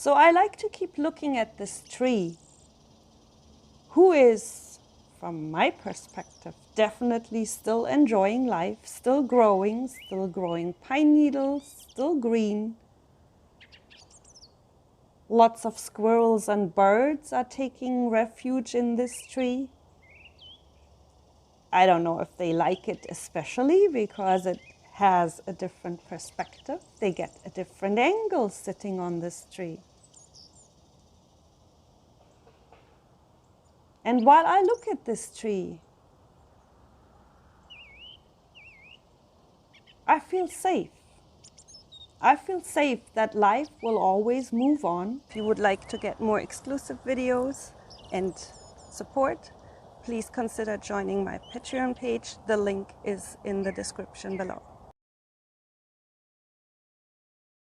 So I like to keep looking at this tree, who is, from my perspective, definitely still enjoying life, still growing pine needles, still green. Lots of squirrels and birds are taking refuge in this tree. I don't know if they like it especially because it has a different perspective. They get a different angle sitting on this tree. And while I look at this tree, I feel safe. I feel safe that life will always move on. If you would like to get more exclusive videos and support, please consider joining my Patreon page. The link is in the description below.